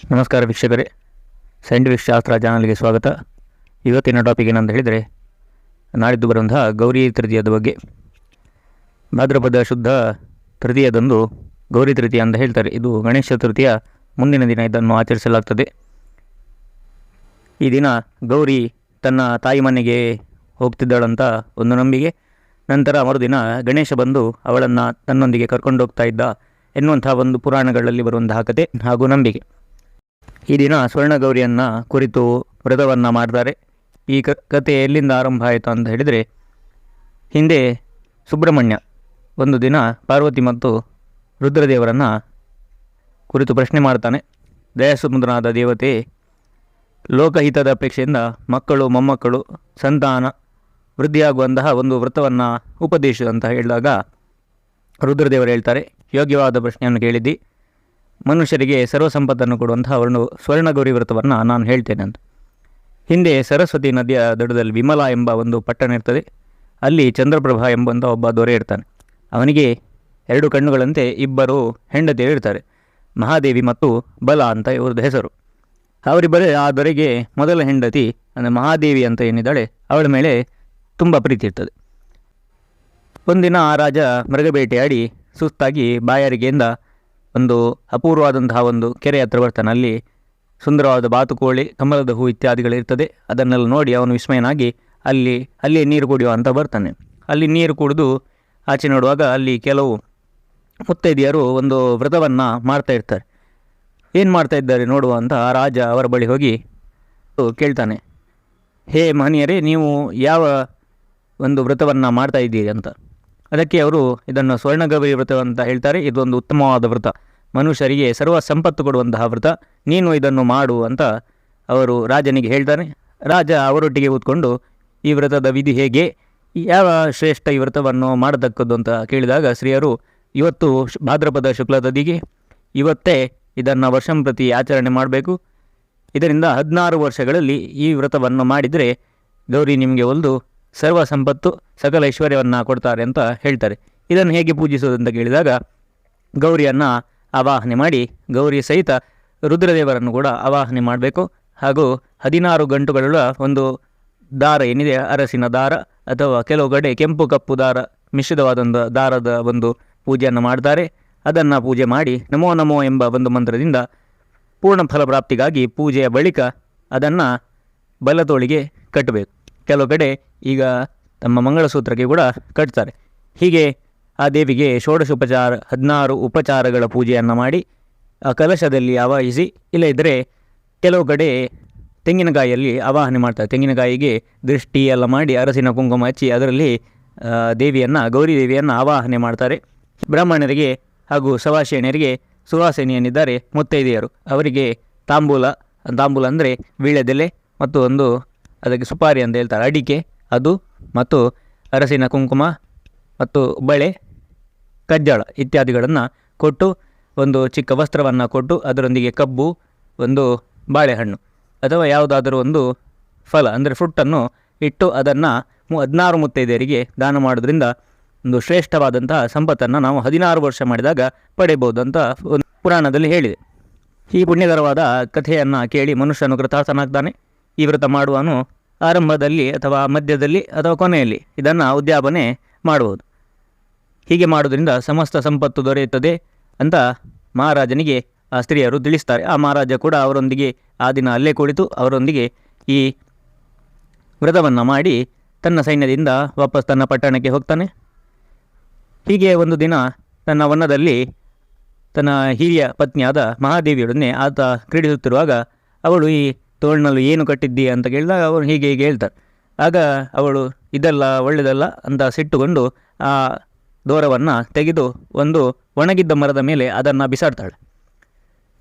ನಮಸ್ಕಾರ ವೀಕ್ಷಕರೇ, ಸೈಂಟಿಫಿಕ್ ಶಾಸ್ತ್ರ ಚಾನಲ್ಗೆ ಸ್ವಾಗತ. ಇವತ್ತಿನ ಟಾಪಿಕ್ ಏನಂತ ಹೇಳಿದರೆ, ನಾಡಿದ್ದು ಬರುವಂತಹ ಗೌರಿ ತೃತೀಯದ ಬಗ್ಗೆ. ಭಾದ್ರಪದ ಶುದ್ಧ ತೃತೀಯದಂದು ಗೌರಿ ತೃತೀಯ ಅಂತ ಹೇಳ್ತಾರೆ. ಇದು ಗಣೇಶ ತೃತೀಯ ಮುಂದಿನ ದಿನ ಇದನ್ನು ಆಚರಿಸಲಾಗ್ತದೆ. ಈ ದಿನ ಗೌರಿ ತನ್ನ ತಾಯಿ ಮನೆಗೆ ಹೋಗ್ತಿದ್ದಾಳಂತ ಒಂದು ನಂಬಿಕೆ. ನಂತರ ಮರುದಿನ ಗಣೇಶ ಬಂದು ಅವಳನ್ನು ತನ್ನೊಂದಿಗೆ ಕರ್ಕೊಂಡು ಹೋಗ್ತಾ ಇದ್ದ ಎನ್ನುವಂಥ ಒಂದು ಪುರಾಣಗಳಲ್ಲಿ ಬರುವಂತಹ ಕತೆ ಹಾಗೂ ನಂಬಿಕೆ. ಈ ದಿನ ಸ್ವರ್ಣಗೌರಿಯನ್ನು ಕುರಿತು ವ್ರತವನ್ನು ಮಾಡ್ತಾರೆ. ಈ ಕತೆ ಎಲ್ಲಿಂದ ಆರಂಭ ಆಯಿತು ಅಂತ ಹೇಳಿದರೆ, ಹಿಂದೆ ಸುಬ್ರಹ್ಮಣ್ಯ ಒಂದು ದಿನ ಪಾರ್ವತಿ ಮತ್ತು ರುದ್ರದೇವರನ್ನು ಕುರಿತು ಪ್ರಶ್ನೆ ಮಾಡ್ತಾನೆ. ದಯಾಸಮುದ್ರನಾದ ದೇವತೆ ಲೋಕಹಿತದ ಅಪೇಕ್ಷೆಯಿಂದ ಮಕ್ಕಳು ಮೊಮ್ಮಕ್ಕಳು ಸಂತಾನ ವೃದ್ಧಿಯಾಗುವಂತಹ ಒಂದು ವ್ರತವನ್ನು ಉಪದೇಶ ಅಂತ ಹೇಳಿದಾಗ ರುದ್ರದೇವರು ಹೇಳ್ತಾರೆ, ಯೋಗ್ಯವಾದ ಪ್ರಶ್ನೆಯನ್ನು ಕೇಳಿದ್ದಿ. ಮನುಷ್ಯರಿಗೆ ಸರ್ವಸಂಪತ್ತನ್ನು ಕೊಡುವಂತಹ ಒಂದು ಸ್ವರ್ಣಗೌರಿ ವ್ರತವನ್ನು ನಾನು ಹೇಳ್ತೇನೆ ಅಂತ. ಹಿಂದೆ ಸರಸ್ವತಿ ನದಿಯ ದಡದಲ್ಲಿ ವಿಮಲ ಎಂಬ ಒಂದು ಪಟ್ಟಣ ಇರ್ತದೆ. ಅಲ್ಲಿ ಚಂದ್ರಪ್ರಭಾ ಎಂಬಂಥ ಒಬ್ಬ ದೊರೆ ಇರ್ತಾನೆ. ಅವನಿಗೆ ಎರಡು ಕಣ್ಣುಗಳಂತೆ ಇಬ್ಬರು ಹೆಂಡತಿಯರು ಇರ್ತಾರೆ, ಮಹಾದೇವಿ ಮತ್ತು ಬಲ ಅಂತ ಇವ್ರದ್ದು ಹೆಸರು. ಅವರಿಬ್ಬರೇ ಆ ದೊರೆಗೆ ಮೊದಲ ಹೆಂಡತಿ ಅಂದರೆ ಮಹಾದೇವಿ ಅಂತ ಏನಿದ್ದಾಳೆ ಅವಳ ಮೇಲೆ ತುಂಬ ಪ್ರೀತಿ ಇರ್ತದೆ. ಒಂದಿನ ಆ ರಾಜ ಮೃಗಬೇಟೆಯಾಡಿ ಸುಸ್ತಾಗಿ ಬಾಯಾರಿಕೆಯಿಂದ ಒಂದು ಅಪೂರ್ವವಾದಂತಹ ಒಂದು ಕೆರೆ ಹತ್ರ ಬರ್ತಾನೆ. ಅಲ್ಲಿ ಸುಂದರವಾದ ಬಾತುಕೋಳಿ, ಕಮಲದ ಹೂ ಇತ್ಯಾದಿಗಳಿರ್ತದೆ. ಅದನ್ನೆಲ್ಲ ನೋಡಿ ಅವನು ವಿಸ್ಮಯನಾಗಿ ಅಲ್ಲಿ ನೀರು ಕುಡಿಯುವ ಅಂತ ಬರ್ತಾನೆ. ಅಲ್ಲಿ ನೀರು ಕುಡಿದು ಆಚೆ ನೋಡುವಾಗ ಅಲ್ಲಿ ಕೆಲವು ಮುತ್ತೈದೆಯರು ಒಂದು ವ್ರತವನ್ನು ಮಾಡ್ತಾ ಇರ್ತಾರೆ. ಏನು ಮಾಡ್ತಾ ಇದ್ದಾರೆ ನೋಡುವ ಅಂತ ಆ ರಾಜ ಅವರ ಬಳಿ ಹೋಗಿ ಕೇಳ್ತಾನೆ, ಹೇ ಮಹನೀಯರೇ, ನೀವು ಯಾವ ಒಂದು ವ್ರತವನ್ನು ಮಾಡ್ತಾ ಇದ್ದೀರಿ ಅಂತ. ಅದಕ್ಕೆ ಅವರು ಇದನ್ನು ಸ್ವರ್ಣಗೌರಿ ವ್ರತ ಅಂತ ಹೇಳ್ತಾರೆ. ಇದೊಂದು ಉತ್ತಮವಾದ ವ್ರತ, ಮನುಷ್ಯರಿಗೆ ಸರ್ವ ಸಂಪತ್ತು ಕೊಡುವಂತಹ ವ್ರತ, ನೀನು ಇದನ್ನು ಮಾಡು ಅಂತ ಅವರು ರಾಜನಿಗೆ ಹೇಳ್ತಾನೆ. ರಾಜ ಅವರೊಟ್ಟಿಗೆ ಕೂತ್ಕೊಂಡು ಈ ವ್ರತದ ವಿಧಿ ಹೇಗೆ, ಯಾವ ಶ್ರೇಷ್ಠ ಈ ವ್ರತವನ್ನು ಮಾಡತಕ್ಕದ್ದು ಅಂತ ಕೇಳಿದಾಗ ಶ್ರೀಯರು, ಇವತ್ತು ಭಾದ್ರಪದ ಶುಕ್ಲ ತಿಥಿಗೆ ಇವತ್ತೇ ಇದನ್ನು ವರ್ಷಂಪ್ರತಿ ಆಚರಣೆ ಮಾಡಬೇಕು. ಇದರಿಂದ 16 ವರ್ಷಗಳಲ್ಲಿ ಈ ವ್ರತವನ್ನು ಮಾಡಿದರೆ ಗೌರಿ ನಿಮಗೆ ಒಲಿದು ಸರ್ವ ಸಂಪತ್ತು ಸಕಲ ಐಶ್ವರ್ಯವನ್ನು ಕೊಡ್ತಾರೆ ಅಂತ ಹೇಳ್ತಾರೆ. ಇದನ್ನು ಹೇಗೆ ಪೂಜಿಸೋದು ಅಂತ ಕೇಳಿದಾಗ ಗೌರಿಯನ್ನು ಆವಾಹನೆ ಮಾಡಿ ಗೌರಿ ಸಹಿತ ರುದ್ರದೇವರನ್ನು ಕೂಡ ಆವಾಹನೆ ಮಾಡಬೇಕು. ಹಾಗೂ 16 ಗಂಟುಗಳ ಒಂದು ದಾರ ಏನಿದೆ, ಅರಸಿನ ದಾರ ಅಥವಾ ಕೆಲವು ಕಡೆ ಕೆಂಪು ಕಪ್ಪು ದಾರ ಮಿಶ್ರಿತವಾದ ದಾರದ ಒಂದು ಪೂಜೆಯನ್ನು ಮಾಡ್ತಾರೆ. ಅದನ್ನು ಪೂಜೆ ಮಾಡಿ ನಮೋ ನಮೋ ಎಂಬ ಒಂದು ಮಂತ್ರದಿಂದ ಪೂರ್ಣ ಫಲಪ್ರಾಪ್ತಿಗಾಗಿ ಪೂಜೆಯ ಬಳಿಕ ಅದನ್ನು ಬಲತೋಳಿಗೆ ಕಟ್ಟಬೇಕು. ಕೆಲವು ಕಡೆ ಈಗ ತಮ್ಮ ಮಂಗಳಸೂತ್ರಕ್ಕೆ ಕೂಡ ಕಟ್ತಾರೆ. ಹೀಗೆ ಆ ದೇವಿಗೆ ಷೋಡಶೋಪಚಾರ 16 ಉಪಚಾರಗಳ ಪೂಜೆಯನ್ನು ಮಾಡಿ ಆ ಕಲಶದಲ್ಲಿ ಆವಾಹಿಸಿ, ಇಲ್ಲದಿದ್ದರೆ ಕೆಲವು ಕಡೆ ತೆಂಗಿನಕಾಯಿಯಲ್ಲಿ ಆವಾಹನೆ ಮಾಡ್ತಾರೆ. ತೆಂಗಿನಕಾಯಿಗೆ ದೃಷ್ಟಿ ಎಲ್ಲ ಮಾಡಿ ಅರಸಿನ ಕುಂಕುಮ ಹಚ್ಚಿ ಅದರಲ್ಲಿ ದೇವಿಯನ್ನು ಗೌರಿ ದೇವಿಯನ್ನು ಆವಾಹನೆ ಮಾಡ್ತಾರೆ. ಬ್ರಾಹ್ಮಣರಿಗೆ ಹಾಗೂ ಸವಾಸಿಣಿಯರಿಗೆ ಸುವಾಸಿನಿಯನ್ನಿದ್ದಾರೆ ಮುತ್ತೈದೆಯರು, ಅವರಿಗೆ ತಾಂಬೂಲ ಅಂದರೆ ವೀಳ್ಯದೆಲೆ ಮತ್ತು ಒಂದು ಅದಕ್ಕೆ ಸುಪಾರಿ ಅಂತ ಹೇಳ್ತಾರೆ, ಅಡಿಕೆ ಅದು ಮತ್ತು ಅರಸಿನ ಕುಂಕುಮ ಮತ್ತು ಬಳೆ, ಕಜ್ಜಾಳ ಇತ್ಯಾದಿಗಳನ್ನು ಕೊಟ್ಟು ಒಂದು ಚಿಕ್ಕ ವಸ್ತ್ರವನ್ನು ಕೊಟ್ಟು ಅದರೊಂದಿಗೆ ಕಬ್ಬು, ಒಂದು ಬಾಳೆಹಣ್ಣು ಅಥವಾ ಯಾವುದಾದರೂ ಒಂದು ಫಲ ಅಂದರೆ ಫ್ರೂಟನ್ನು ಇಟ್ಟು ಅದನ್ನು 16 ಮುತ್ತೈದೆಯರಿಗೆ ದಾನ ಮಾಡೋದ್ರಿಂದ ಒಂದು ಶ್ರೇಷ್ಠವಾದಂತಹ ಸಂಪತ್ತನ್ನು ನಾವು 16 ವರ್ಷ ಮಾಡಿದಾಗ ಪಡೆಯಬಹುದು ಅಂತ ಒಂದು ಪುರಾಣದಲ್ಲಿ ಹೇಳಿದೆ. ಈ ಪುಣ್ಯಕರವಾದ ಕಥೆಯನ್ನು ಕೇಳಿ ಮನುಷ್ಯನು ಕೃತಾರ್ಥನಾಗ್ತಾನೆ. ಈ ವ್ರತ ಮಾಡುವನು ಆರಂಭದಲ್ಲಿ ಅಥವಾ ಮಧ್ಯದಲ್ಲಿ ಅಥವಾ ಕೊನೆಯಲ್ಲಿ ಇದನ್ನು ಉದ್ಯಾಪನೆ ಮಾಡುವುದು. ಹೀಗೆ ಮಾಡೋದ್ರಿಂದ ಸಮಸ್ತ ಸಂಪತ್ತು ದೊರೆಯುತ್ತದೆ ಅಂತ ಮಹಾರಾಜನಿಗೆ ಆ ಸ್ತ್ರೀಯರು ತಿಳಿಸ್ತಾರೆ. ಆ ಮಹಾರಾಜ ಕೂಡ ಅವರೊಂದಿಗೆ ಆ ದಿನ ಅಲ್ಲೇ ಕುಳಿತು ಅವರೊಂದಿಗೆ ಈ ವ್ರತವನ್ನು ಮಾಡಿ ತನ್ನ ಸೈನ್ಯದಿಂದ ವಾಪಸ್ ತನ್ನ ಪಟ್ಟಣಕ್ಕೆ ಹೋಗ್ತಾನೆ. ಹೀಗೆ ಒಂದು ದಿನ ತನ್ನ ವನದಲ್ಲಿ ತನ್ನ ಹಿರಿಯ ಪತ್ನಿಯಾದ ಮಹಾದೇವಿಯೊಡನೆ ಆತ ಕ್ರೀಡಿಸುತ್ತಿರುವಾಗ ಅವಳು ಈ ತೋಳಿನಲ್ಲಿ ಏನು ಕಟ್ಟಿದ್ದೀ ಅಂತ ಕೇಳಿದಾಗ ಅವರು ಹೀಗೆ ಹೇಳ್ತಾರೆ. ಆಗ ಅವಳು ಇದೆಲ್ಲ ಒಳ್ಳೆಯದಲ್ಲ ಅಂತ ಸಿಟ್ಟುಕೊಂಡು ಆ ದೋರವನ್ನು ತೆಗೆದು ಒಂದು ಒಣಗಿದ್ದ ಮರದ ಮೇಲೆ ಅದನ್ನು ಬಿಸಾಡ್ತಾಳೆ.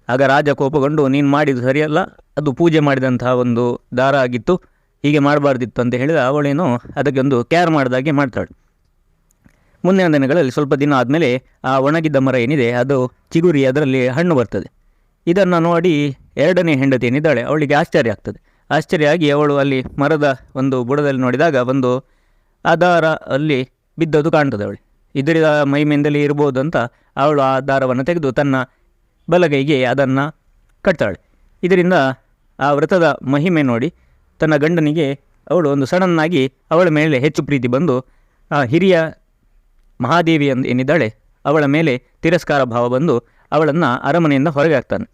ಆಗ ರಾಜ ಕೋಪಗೊಂಡು, ನೀನು ಮಾಡಿದ್ದು ಸರಿಯಲ್ಲ, ಅದು ಪೂಜೆ ಮಾಡಿದಂತಹ ಒಂದು ದಾರ ಆಗಿತ್ತು, ಹೀಗೆ ಮಾಡಬಾರ್ದಿತ್ತು ಅಂತ ಹೇಳಿದ ಅವಳೇನು ಅದಕ್ಕೆ ಒಂದು ಕೇರ್ ಮಾಡಿದಾಗೆ ಮಾಡ್ತಾಳೆ. ಮುಂದಿನ ದಿನಗಳಲ್ಲಿ ಸ್ವಲ್ಪ ದಿನ ಆದಮೇಲೆ ಆ ಒಣಗಿದ್ದ ಮರ ಏನಿದೆ ಅದು ಚಿಗುರಿ ಅದರಲ್ಲಿ ಹಣ್ಣು ಬರ್ತದೆ. ಇದನ್ನು ನೋಡಿ ಎರಡನೇ ಹೆಂಡತಿ ಏನಿದ್ದಾಳೆ ಅವಳಿಗೆ ಆಶ್ಚರ್ಯ ಆಗ್ತದೆ. ಆಶ್ಚರ್ಯ ಆಗಿ ಅವಳು ಅಲ್ಲಿ ಮರದ ಒಂದು ಬುಡದಲ್ಲಿ ನೋಡಿದಾಗ ಒಂದು ಆಧಾರ ಅಲ್ಲಿ ಬಿದ್ದದ್ದು ಕಾಣ್ತದೆ. ಅವಳು ಇದರ ಮೈಮೇಂದಲ್ಲಿ ಇರ್ಬೋದು ಅಂತ ಅವಳು ಆ ದಾರವನ್ನು ತೆಗೆದು ತನ್ನ ಬಲಗೈಗೆ ಅದನ್ನು ಕಟ್ತಾಳೆ. ಇದರಿಂದ ಆ ವ್ರತದ ಮಹಿಮೆ ನೋಡಿ ತನ್ನ ಗಂಡನಿಗೆ ಅವಳು ಒಂದು ಸಡನ್ನಾಗಿ ಅವಳ ಮೇಲೆ ಹೆಚ್ಚು ಪ್ರೀತಿ ಬಂದು ಆ ಹಿರಿಯ ಮಹಾದೇವಿ ಏನಿದ್ದಾಳೆ ಅವಳ ಮೇಲೆ ತಿರಸ್ಕಾರ ಭಾವ ಬಂದು ಅವಳನ್ನು ಅರಮನೆಯಿಂದ ಹೊರಗೆ ಹಾಕ್ತಾನೆ.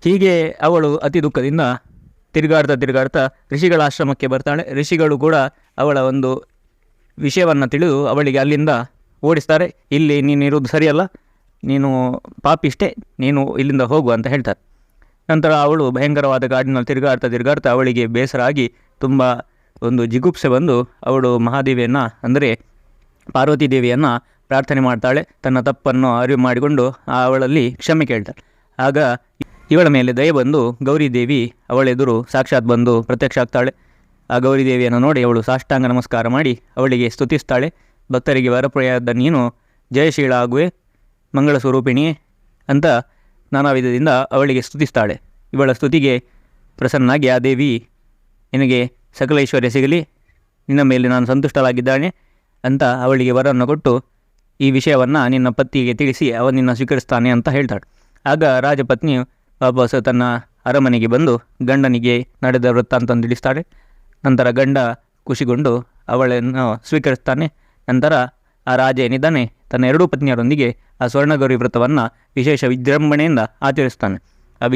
ಹೀಗೆ ಅವಳು ಅತಿ ದುಃಖದಿಂದ ತಿರುಗಾಡ್ತಾ ಋಷಿಗಳ ಆಶ್ರಮಕ್ಕೆ ಬರ್ತಾಳೆ. ಋಷಿಗಳು ಕೂಡ ಅವಳ ಒಂದು ವಿಷಯವನ್ನು ತಿಳಿದು ಅವಳಿಗೆ ಅಲ್ಲಿಂದ ಓಡಿಸ್ತಾರೆ. ಇಲ್ಲಿ ನೀನು ಇರೋದು ಸರಿಯಲ್ಲ, ನೀನು ಪಾಪಿಷ್ಟೇ, ನೀನು ಇಲ್ಲಿಂದ ಹೋಗು ಅಂತ ಹೇಳ್ತಾರೆ. ನಂತರ ಅವಳು ಭಯಂಕರವಾದ ಕಾಡಿನಲ್ಲಿ ತಿರುಗಾಡ್ತಾ ಅವಳಿಗೆ ಬೇಸರ ಆಗಿ ತುಂಬ ಒಂದು ಜಿಗುಪ್ಸೆ ಬಂದು ಅವಳು ಮಹಾದೇವಿಯನ್ನು ಅಂದರೆ ಪಾರ್ವತಿ ದೇವಿಯನ್ನು ಪ್ರಾರ್ಥನೆ ಮಾಡ್ತಾಳೆ. ತನ್ನ ತಪ್ಪನ್ನು ಅರಿವು ಮಾಡಿಕೊಂಡು ಅವಳಲ್ಲಿ ಕ್ಷಮೆ ಕೇಳ್ತಾಳೆ. ಆಗ ಇವಳ ಮೇಲೆ ದಯ ಬಂದು ಗೌರಿದೇವಿ ಅವಳೆದುರು ಸಾಕ್ಷಾತ್ ಬಂದು ಪ್ರತ್ಯಕ್ಷ ಆಗ್ತಾಳೆ. ಆ ಗೌರಿದೇವಿಯನ್ನು ನೋಡಿ ಅವಳು ಸಾಷ್ಟಾಂಗ ನಮಸ್ಕಾರ ಮಾಡಿ ಅವಳಿಗೆ ಸ್ತುತಿಸ್ತಾಳೆ. ಭಕ್ತರಿಗೆ ವರಪ್ರಯಾದ ನೀನು ಜಯಶೀಲ ಆಗುವೆ, ಮಂಗಳ ಸ್ವರೂಪಿಣಿಯೇ ಅಂತ ನಾನಾ ವಿಧದಿಂದ ಅವಳಿಗೆ ಸ್ತುತಿಸ್ತಾಳೆ. ಇವಳ ಸ್ತುತಿಗೆ ಪ್ರಸನ್ನಾಗಿ ಆ ದೇವಿ ನಿನಗೆ ಸಕಲ ಐಶ್ವರ್ಯ ಸಿಗಲಿ, ನಿನ್ನ ಮೇಲೆ ನಾನು ಸಂತುಷ್ಟಳಾಗಿದ್ದಾನೆ ಅಂತ ಅವಳಿಗೆ ವರವನ್ನು ಕೊಟ್ಟು ಈ ವಿಷಯವನ್ನು ನಿನ್ನ ಪತಿಗೆ ತಿಳಿಸಿ ಅವನನ್ನು ಸ್ವೀಕರಿಸ್ತಾನೆ ಅಂತ ಹೇಳ್ತಾಳೆ. ಆಗ ರಾಜಪತ್ನಿಯು ವಾಪಸ್ ತನ್ನ ಅರಮನೆಗೆ ಬಂದು ಗಂಡನಿಗೆ ನಡೆದ ವೃತ್ತಾಂತ ತಿಳಿಸ್ತಾಳೆ. ನಂತರ ಗಂಡ ಖುಷಿಗೊಂಡು ಅವಳನ್ನು ಸ್ವೀಕರಿಸ್ತಾನೆ. ನಂತರ ಆ ರಾಜ ಏನಿದ್ದಾನೆ ತನ್ನ ಎರಡೂ ಪತ್ನಿಯರೊಂದಿಗೆ ಆ ಸ್ವರ್ಣಗೌರಿ ವ್ರತವನ್ನು ವಿಶೇಷ ವಿಜೃಂಭಣೆಯಿಂದ ಆಚರಿಸ್ತಾನೆ. ಆ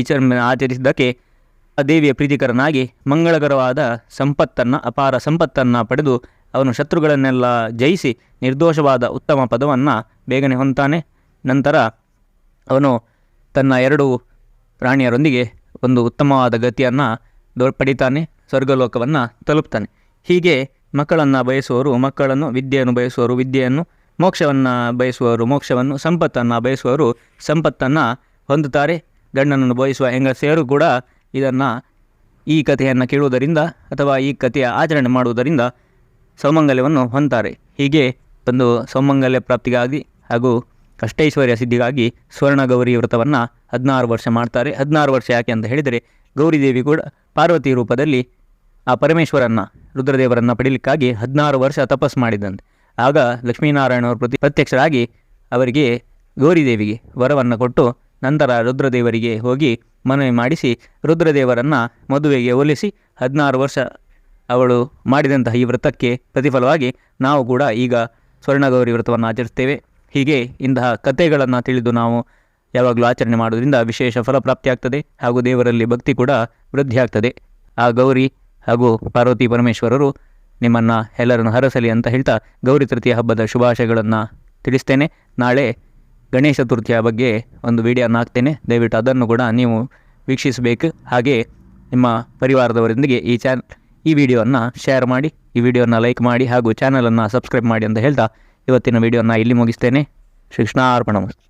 ಆಚರಿಸಿದ್ದಕ್ಕೆ ಆ ದೇವಿಯ ಪ್ರೀತಿಕರನಾಗಿ ಮಂಗಳಕರವಾದ ಅಪಾರ ಸಂಪತ್ತನ್ನು ಪಡೆದು ಅವನು ಶತ್ರುಗಳನ್ನೆಲ್ಲ ಜಯಿಸಿ ನಿರ್ದೋಷವಾದ ಉತ್ತಮ ಪದವನ್ನು ಬೇಗನೆ ಹೊಂದ್ತಾನೆ. ನಂತರ ಅವನು ತನ್ನ ಎರಡು ರಾಣಿಯರೊಂದಿಗೆ ಒಂದು ಉತ್ತಮವಾದ ಗತಿಯನ್ನು ಪಡಿತಾನೆ, ಸ್ವರ್ಗಲೋಕವನ್ನು ತಲುಪ್ತಾನೆ. ಹೀಗೆ ಮಕ್ಕಳನ್ನು ಬಯಸುವವರು ಮಕ್ಕಳನ್ನು, ವಿದ್ಯೆಯನ್ನು ಬಯಸುವವರು ವಿದ್ಯೆಯನ್ನು, ಮೋಕ್ಷವನ್ನು ಬಯಸುವವರು ಮೋಕ್ಷವನ್ನು, ಸಂಪತ್ತನ್ನು ಬಯಸುವವರು ಸಂಪತ್ತನ್ನು ಹೊಂದುತ್ತಾರೆ. ಗಂಡನನ್ನು ಬಯಸುವ ಹೆಂಗಸೆಯರು ಕೂಡ ಈ ಕಥೆಯನ್ನು ಕೇಳುವುದರಿಂದ ಅಥವಾ ಈ ಕಥೆಯ ಆಚರಣೆ ಮಾಡುವುದರಿಂದ ಸೌಮಂಗಲ್ಯವನ್ನು ಹೊಂತಾರೆ. ಹೀಗೆ ಒಂದು ಸೌಮಂಗಲ್ಯ ಪ್ರಾಪ್ತಿಗಾಗಿ ಹಾಗೂ ಅಷ್ಟೈಶ್ವರ್ಯ ಸಿದ್ಧಿಗಾಗಿ ಸ್ವರ್ಣಗೌರಿ ವ್ರತವನ್ನು 16 ವರ್ಷ ಮಾಡ್ತಾರೆ. 16 ವರ್ಷ ಯಾಕೆ ಅಂತ ಹೇಳಿದರೆ ಗೌರಿದೇವಿ ಕೂಡ ಪಾರ್ವತಿ ರೂಪದಲ್ಲಿ ಆ ಪರಮೇಶ್ವರನ್ನು ರುದ್ರದೇವರನ್ನು ಪಡೀಲಿಕ್ಕಾಗಿ 16 ವರ್ಷ ತಪಸ್ಸು ಮಾಡಿದಂತೆ. ಆಗ ಲಕ್ಷ್ಮೀನಾರಾಯಣವರು ಪ್ರತ್ಯಕ್ಷರಾಗಿ ಅವರಿಗೆ ಗೌರಿದೇವಿಗೆ ವರವನ್ನು ಕೊಟ್ಟು ನಂತರ ರುದ್ರದೇವರಿಗೆ ಹೋಗಿ ಮನವಿ ಮಾಡಿಸಿ ರುದ್ರದೇವರನ್ನು ಮದುವೆಗೆ ಒಲಿಸಿ 16 ವರ್ಷ ಅವಳು ಮಾಡಿದಂತಹ ಈ ವ್ರತಕ್ಕೆ ಪ್ರತಿಫಲವಾಗಿ ನಾವು ಕೂಡ ಈಗ ಸ್ವರ್ಣಗೌರಿ ವ್ರತವನ್ನು ಆಚರಿಸ್ತೇವೆ. ಹೀಗೆ ಇಂತಹ ಕಥೆಗಳನ್ನು ತಿಳಿದು ನಾವು ಯಾವಾಗಲೂ ಆಚರಣೆ ಮಾಡೋದ್ರಿಂದ ವಿಶೇಷ ಫಲಪ್ರಾಪ್ತಿಯಾಗ್ತದೆ ಹಾಗೂ ದೇವರಲ್ಲಿ ಭಕ್ತಿ ಕೂಡ ವೃದ್ಧಿಯಾಗ್ತದೆ. ಆ ಗೌರಿ ಹಾಗೂ ಪಾರ್ವತಿ ಪರಮೇಶ್ವರರು ನಿಮ್ಮನ್ನು ಎಲ್ಲರನ್ನು ಹರಸಲಿ ಅಂತ ಹೇಳ್ತಾ ಗೌರಿ ತೃತೀಯ ಹಬ್ಬದ ಶುಭಾಶಯಗಳನ್ನು ತಿಳಿಸ್ತೇನೆ. ನಾಳೆ ಗಣೇಶ ಚತುರ್ಥಿಯ ಬಗ್ಗೆ ಒಂದು ವಿಡಿಯೋನ ಹಾಕ್ತೇನೆ, ದಯವಿಟ್ಟು ಅದನ್ನು ಕೂಡ ನೀವು ವೀಕ್ಷಿಸಬೇಕು. ಹಾಗೆ ನಿಮ್ಮ ಪರಿವಾರದವರೊಂದಿಗೆ ಈ ವಿಡಿಯೋವನ್ನು ಶೇರ್ ಮಾಡಿ, ಈ ವಿಡಿಯೋನ ಲೈಕ್ ಮಾಡಿ ಹಾಗೂ ಚಾನಲನ್ನು ಸಬ್ಸ್ಕ್ರೈಬ್ ಮಾಡಿ ಅಂತ ಹೇಳ್ತಾ ಇವತ್ತಿನ ವಿಡಿಯೋನ ಇಲ್ಲಿ ಮುಗಿಸ್ತೇನೆ. ಶ್ರೀ ಕೃಷ್ಣಾರ್ಪಣಮಸ್ತು.